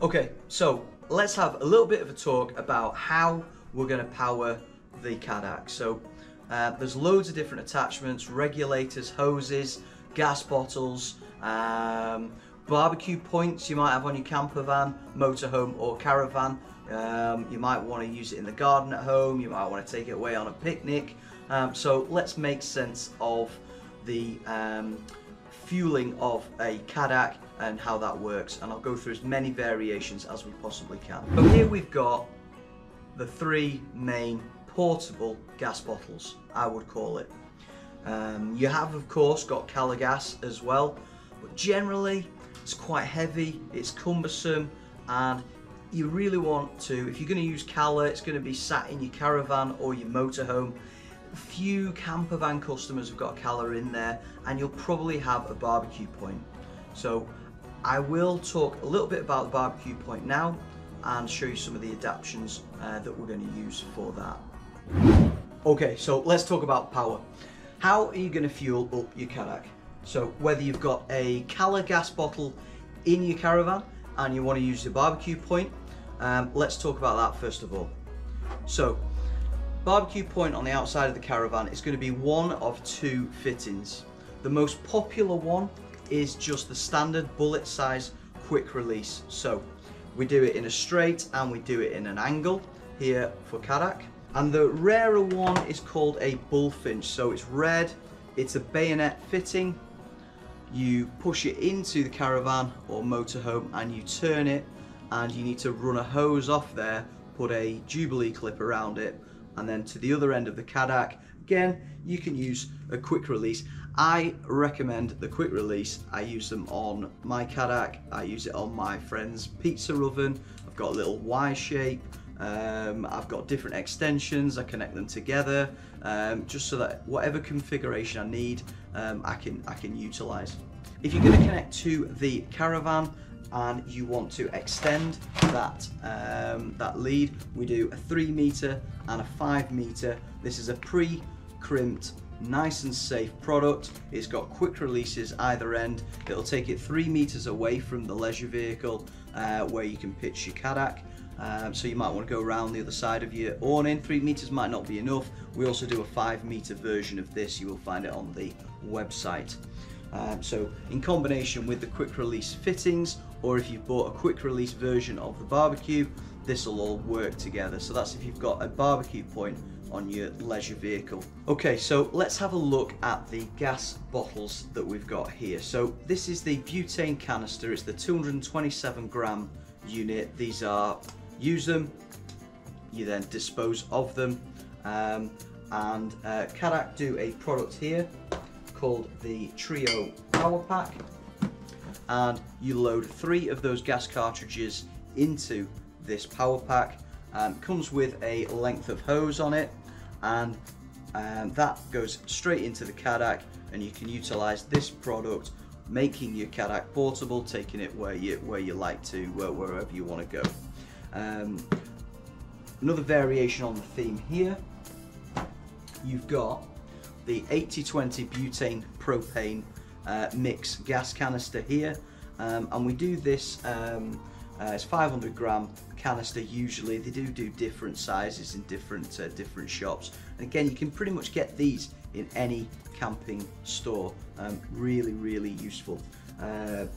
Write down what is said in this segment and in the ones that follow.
Okay, so let's have a little bit of a talk about how we're going to power the Cadac. So there's loads of different attachments, regulators, hoses, gas bottles, barbecue points you might have on your camper van, motorhome or caravan. You might want to use it in the garden at home, you might want to take it away on a picnic. So let's make sense of the fueling of a Cadac and how that works, and I'll go through as many variations as we possibly can. So here we've got the three main portable gas bottles, I would call it. You have of course got Cadac as well, but generally it's quite heavy, it's cumbersome, and you really want to, if you're going to use Cala, it's going to be sat in your caravan or your motorhome. Few camper van customers have got a Cala in there, and you'll probably have a barbecue point. So I will talk a little bit about the barbecue point now and show you some of the adaptions that we're going to use for that. Okay, so let's talk about power. How are you going to fuel up your Cadac? So whether you've got a Cala gas bottle in your caravan and you want to use the barbecue point, let's talk about that first of all. So barbecue point on the outside of the caravan is going to be one of two fittings. The most popular one is just the standard bullet size quick release. So we do it in a straight and we do it in an angle here for Cadac. And the rarer one is called a bullfinch. So it's red, it's a bayonet fitting. You push it into the caravan or motorhome and you turn it, and you need to run a hose off there, put a Jubilee clip around it, and then to the other end of the Cadac, again, you can use a quick release. I recommend the quick release. I use them on my Cadac, I use it on my friend's pizza oven. I've got a little Y shape, I've got different extensions, I connect them together, just so that whatever configuration I need, I can utilize. If you're going to connect to the caravan and you want to extend that that lead, we do a 3 meter and a 5 meter. This is a pre-crimped, nice and safe product. It's got quick releases either end. It'll take it 3 meters away from the leisure vehicle where you can pitch your Cadac. So you might want to go around the other side of your awning. 3 meters might not be enough. We also do a 5 meter version of this. You will find it on the website. So in combination with the quick release fittings, or if you've bought a quick release version of the barbecue, this will all work together. So that's if you've got a barbecue point on your leisure vehicle. Okay, so let's have a look at the gas bottles that we've got here. So this is the butane canister. It's the 227 gram unit. These are, use them, you then dispose of them. Cadac do a product here called the Trio Power Pack, and you load 3 of those gas cartridges into this power pack. Comes with a length of hose on it, and that goes straight into the Cadac, and you can utilize this product, making your Cadac portable, taking it where you like to, wherever you want to go. Another variation on the theme here, you've got the 80-20 butane propane mix gas canister here, and we do this, it's 500 gram canister usually. They do different sizes in different shops, and again you can pretty much get these in any camping store. Really useful.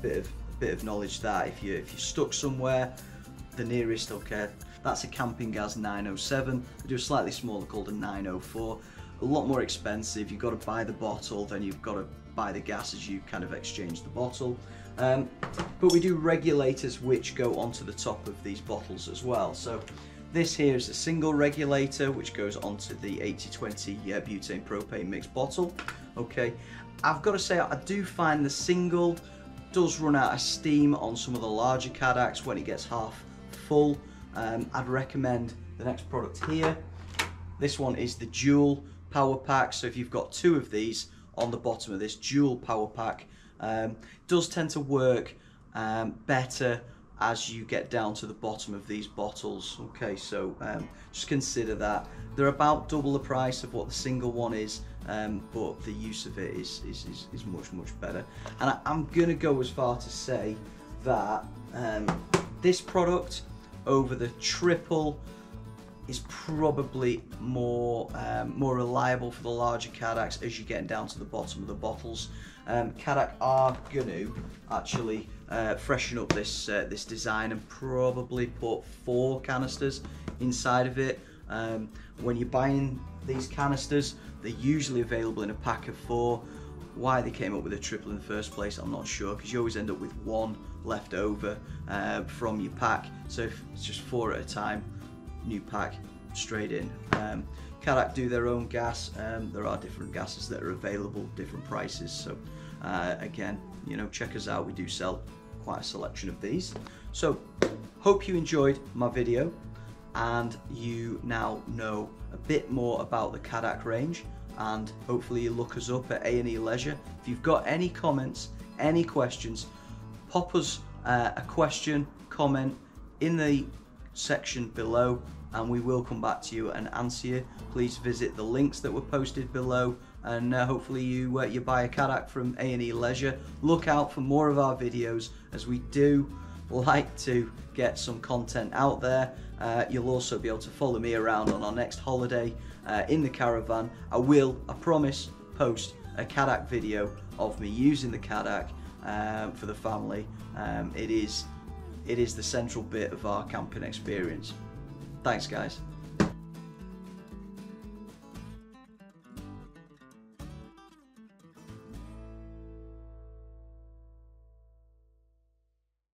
Bit of knowledge that if you're stuck somewhere, the nearest, okay, that's a camping gas 907. We do a slightly smaller called a 904. A lot more expensive. You've got to buy the bottle, then you've got to buy the gas as you kind of exchange the bottle. But we do regulators which go onto the top of these bottles as well. So this here is a single regulator which goes onto the 80-20 butane propane mix bottle. Okay, I've got to say I do find the single does run out of steam on some of the larger Cadacs when it gets half full. I'd recommend the next product here. This one is the dual power pack. So if you've got 2 of these on the bottom of this dual power pack, does tend to work better as you get down to the bottom of these bottles. Okay, so just consider that. They're about double the price of what the single one is, but the use of it is much better. And I'm gonna go as far to say that This product over the triple is probably more reliable for the larger Cadacs as you're getting down to the bottom of the bottles. Cadac are going to actually freshen up this design and probably put 4 canisters inside of it. When you're buying these canisters, they're usually available in a pack of 4. Why they came up with a triple in the first place, I'm not sure, because you always end up with 1 left over from your pack. So if it's just 4 at a time, new pack straight in. Cadac do their own gas. There are different gases that are available, different prices. So again, you know, check us out. We do sell quite a selection of these. So hope you enjoyed my video and you now know a bit more about the Cadac range, and hopefully you look us up at A&E Leisure. If you've got any comments, any questions, pop us a question, comment in the section below and we will come back to you and answer you. Please visit the links that were posted below, and hopefully you buy a Cadac from A&E Leisure. Look out for more of our videos, as we do like to get some content out there. You'll also be able to follow me around on our next holiday in the caravan. I promise, post a Cadac video of me using the Cadac for the family. It is the central bit of our camping experience. Thanks guys.